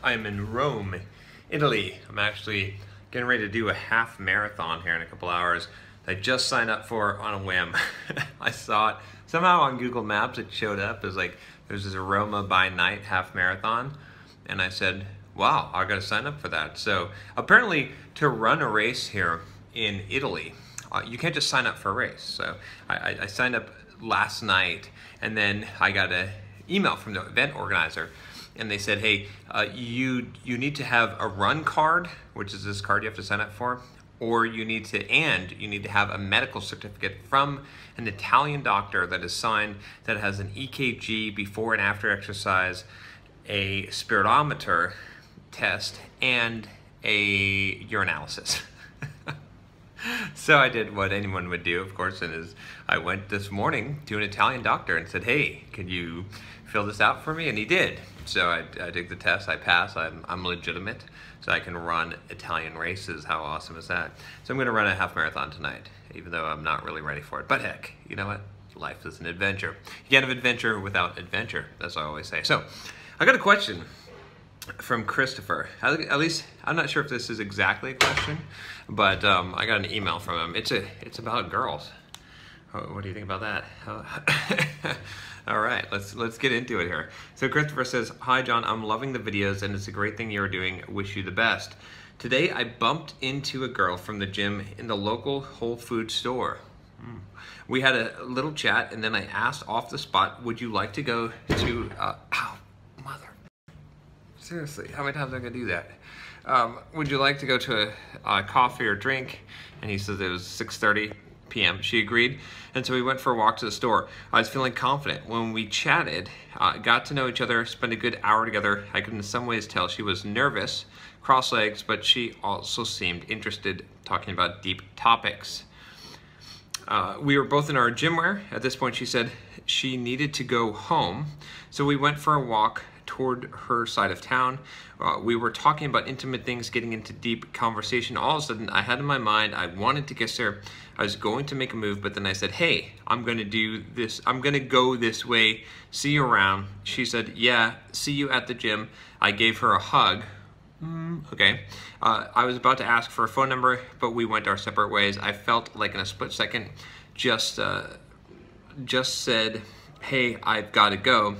I am in Rome, Italy. I'm actually getting ready to do a half marathon here in a couple hours. I just signed up for on a whim. I saw it somehow on Google Maps. It showed up as like there's this Roma by night half marathon, and I said, "Wow, I got to sign up for that." So apparently, to run a race here in Italy, you can't just sign up for a race. So I signed up last night, and then I got an email from the event organizer. And they said, hey, you need to have a run card, which is this card you have to sign up for, or you need to have a medical certificate from an Italian doctor that is signed, that has an EKG before and after exercise, a spirometer test, and a urinalysis. So I did what anyone would do, of course, and I went this morning to an Italian doctor and said, hey, can you fill this out for me? And he did. So I did the test, I passed, I'm legitimate, so I can run Italian races. How awesome is that? So I'm gonna run a half marathon tonight, even though I'm not really ready for it. But heck, you know what? Life is an adventure. You can't have adventure without adventure, that's what I always say. So I got a question from Christopher. At least, I'm not sure if this is exactly a question, but I got an email from him. It's about girls. What do you think about that? All right, let's get into it here. So Christopher says, hi John, I'm loving the videos and it's a great thing you're doing. Wish you the best. Today I bumped into a girl from the gym in the local Whole Foods store. We had a little chat and then I asked off the spot, would you like to go to, ow, mother. Seriously, how many times am I gonna do that? Would you like to go to a coffee or drink? And he says it was 6:30 p.m. She agreed, and so we went for a walk to the store. I was feeling confident. When we chatted, got to know each other, spent a good hour together, I could in some ways tell she was nervous, cross-legged, but she also seemed interested, talking about deep topics. We were both in our gym wear. At this point, she said she needed to go home, so we went for a walk toward her side of town. We were talking about intimate things, getting into deep conversation. All of a sudden, I had in my mind, I wanted to kiss her. I was going to make a move, but then I said, hey, I'm gonna do this. I'm gonna go this way. See you around. She said, yeah, see you at the gym. I gave her a hug. Okay. I was about to ask for a phone number, but we went our separate ways. I felt like in a split second, just said, hey, I've gotta go.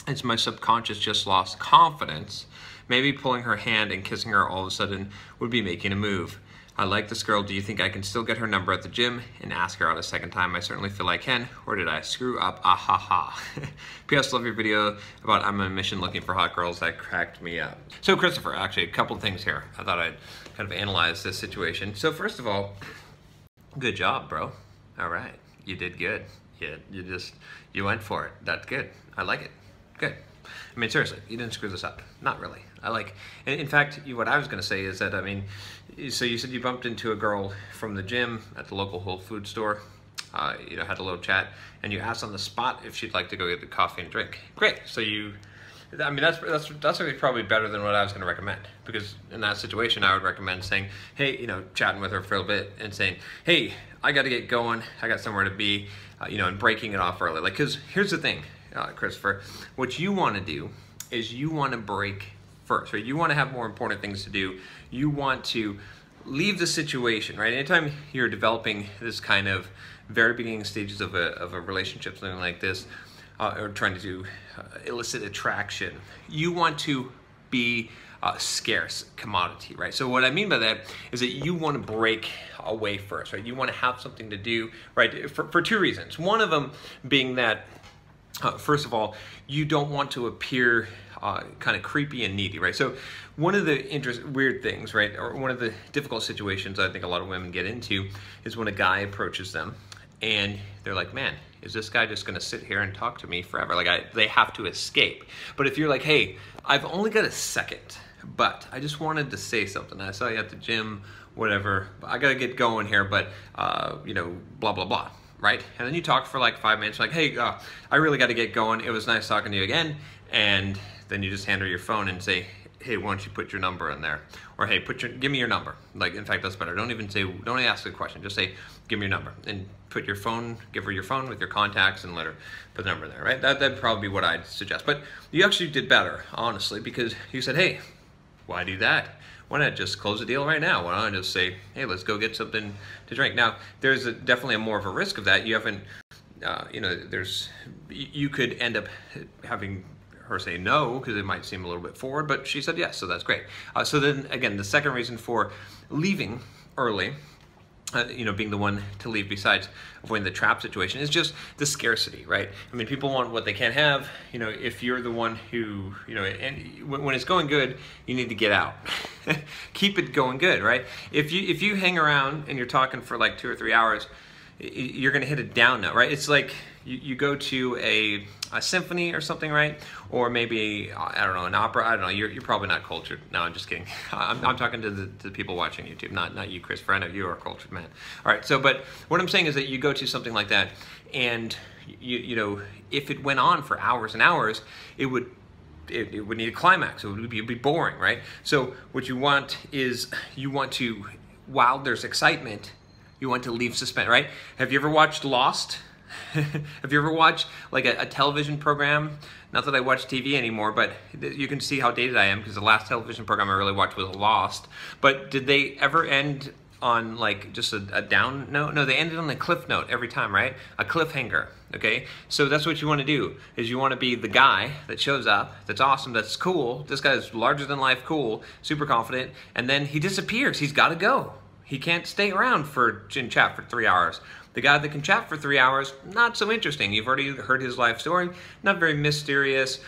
It's my subconscious just lost confidence. Maybe pulling her hand and kissing her all of a sudden would be making a move. I like this girl. Do you think I can still get her number at the gym and ask her out a second time? I certainly feel I can. Or did I screw up? Ah ha ha. P.S. Love your video about I'm on a mission looking for hot girls. That cracked me up. So Christopher, actually a couple things here. I thought I'd kind of analyze this situation. So first of all, good job, bro. All right, you did good. You went for it. That's good. I like it. Good. I mean, seriously, you didn't screw this up. Not really. In fact, what I was going to say is that, I mean, so you said you bumped into a girl from the gym at the local Whole Foods store, you know, had a little chat, and you asked on the spot if she'd like to go get the coffee and drink. Great. So I mean, that's probably better than what I was going to recommend, because in that situation, I would recommend saying, hey, you know, chatting with her for a bit and saying, hey, I got to get going. I got somewhere to be, you know, and breaking it off early. Like, because here's the thing. Christopher, what you want to do is you want to break first, right? You want to have more important things to do. You want to leave the situation, right? Anytime you're developing this kind of very beginning stages of a relationship, something like this, or trying to do illicit attraction, you want to be a scarce commodity, right? So what I mean by that is that you want to break away first, right? You want to have something to do, right? For two reasons. One of them being that first of all, you don't want to appear kind of creepy and needy, right? So one of the weird things, right, or one of the difficult situations I think a lot of women get into is when a guy approaches them and they're like, man, is this guy just gonna sit here and talk to me forever? Like they have to escape. But if you're like, hey, I've only got a second, but I just wanted to say something. I saw you at the gym. whatever, I gotta get going here, but you know, blah, blah, blah, right? And then you talk for like 5 minutes, like, hey, I really gotta get going. It was nice talking to you again. And then you just hand her your phone and say, hey, why don't you put your number in there? Or hey, give me your number. Like, in fact, that's better. Don't ask the question. Just say, give me your number. And put your phone, give her your phone with your contacts and let her put the number there, right? That'd probably be what I'd suggest. But you actually did better, honestly, because you said, hey, why do that? Why not just close the deal right now? Why not just say, hey, let's go get something to drink? Now, there's definitely more of a risk of that. You haven't, you know, you could end up having her say no, because it might seem a little bit forward, but she said yes, so that's great. So then again, the second reason for leaving early, you know, being the one to leave besides avoiding the trap situation, is just the scarcity, right? I mean, people want what they can't have. You know, if you're the one who, you know, and when it's going good, you need to get out. Keep it going good, right? If you hang around and you're talking for like 2 or 3 hours, you're gonna hit a down note, right? It's like you go to a symphony or something, right? Or maybe, I don't know, an opera. I don't know. You're probably not cultured. No, I'm just kidding. I'm talking to the people watching YouTube, not you, Chris. For I know you are a cultured man. All right. So, but what I'm saying is that you go to something like that, and you know, if it went on for hours and hours, it would need a climax. It would be boring, right? So what you want is while there's excitement, you want to leave suspense, right? Have you ever watched Lost? Have you ever watched like a television program? Not that I watch TV anymore, but you can see how dated I am, because the last television program I really watched was Lost. But did they ever end on like just a down note? No, they ended on a cliff note every time, right? A cliffhanger, okay? So that's what you want to do, is you want to be the guy that shows up, that's awesome, that's cool. This guy's larger than life, cool, super confident, and then he disappears. He's got to go. He can't stay around and chat for 3 hours. The guy that can chat for 3 hours, not so interesting. You've already heard his life story, not very mysterious.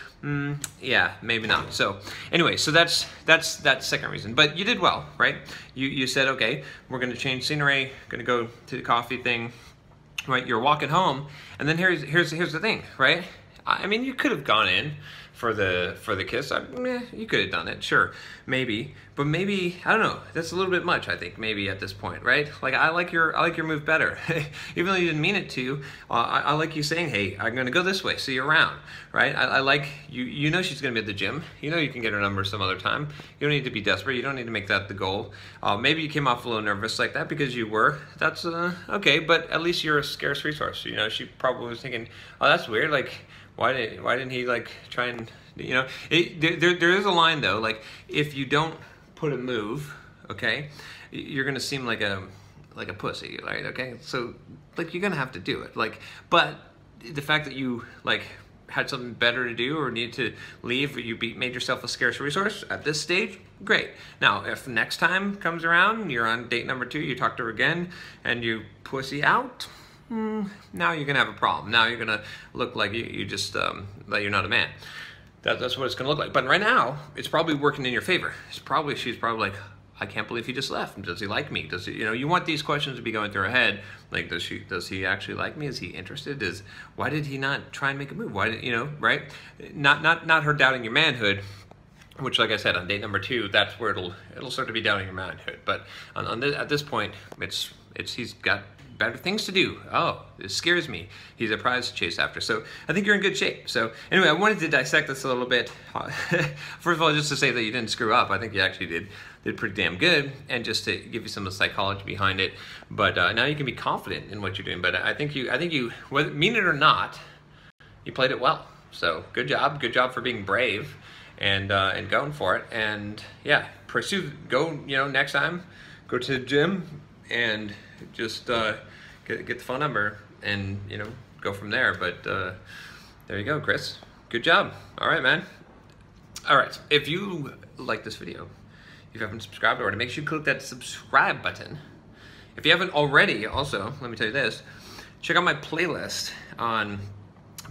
Yeah, maybe not. So anyway, so that's that second reason. But you did well, right? You said, okay, we're gonna change scenery, gonna go to the coffee thing, right? You're walking home, and then here's the thing, right? I mean, you could have gone in for the kiss. You could have done it, sure, maybe, but maybe, I don't know, that's a little bit much, I think, maybe at this point, right? Like, I like your move better. Even though you didn't mean it to, I like you saying, hey, I'm gonna go this way, see you around, right? I like, you know she's gonna be at the gym, you know you can get her number some other time, you don't need to be desperate, you don't need to make that the goal. Maybe you came off a little nervous like that because you were, that's okay, but at least you're a scarce resource, you know? She probably was thinking, oh, that's weird, like, why didn't he like try and, you know, there is a line though, like, if you don't put a move, okay, you're gonna seem like a pussy, right? Okay, so like you're gonna have to do it, like, but the fact that you like had something better to do or need to leave, you made yourself a scarce resource at this stage, great. Now, if next time comes around, you're on date number 2, you talk to her again, and you pussy out, now you're gonna have a problem. Now you're gonna look like you just that you're not a man. That's what it's gonna look like. But right now, it's probably working in your favor. She's probably like, I can't believe he just left. Does he like me? Does he? You know, you want these questions to be going through her head. Like, does he actually like me? Is he interested? Why did he not try and make a move? Why did, you know, right? Not her doubting your manhood. Which, like I said, on date number 2, that's where it'll start to be doubting your manhood. But at this point, he's got better things to do. Oh, it scares me. He's a prize to chase after. So I think you're in good shape. So anyway, I wanted to dissect this a little bit. First of all, just to say that you didn't screw up. I think you actually did pretty damn good, and just to give you some of the psychology behind it. But now you can be confident in what you're doing. But I think you, whether mean it or not, you played it well. So good job for being brave and going for it. And yeah, go, you know, next time, go to the gym and just get the phone number and, you know, go from there. But there you go, Chris. Good job. All right, man. All right, if you like this video, if you haven't subscribed already, make sure you click that subscribe button. If you haven't already, also, let me tell you this, check out my playlist on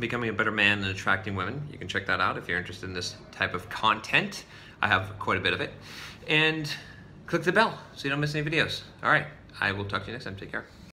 becoming a better man and attracting women. You can check that out if you're interested in this type of content. I have quite a bit of it. And click the bell so you don't miss any videos. All right, I will talk to you next time. Take care.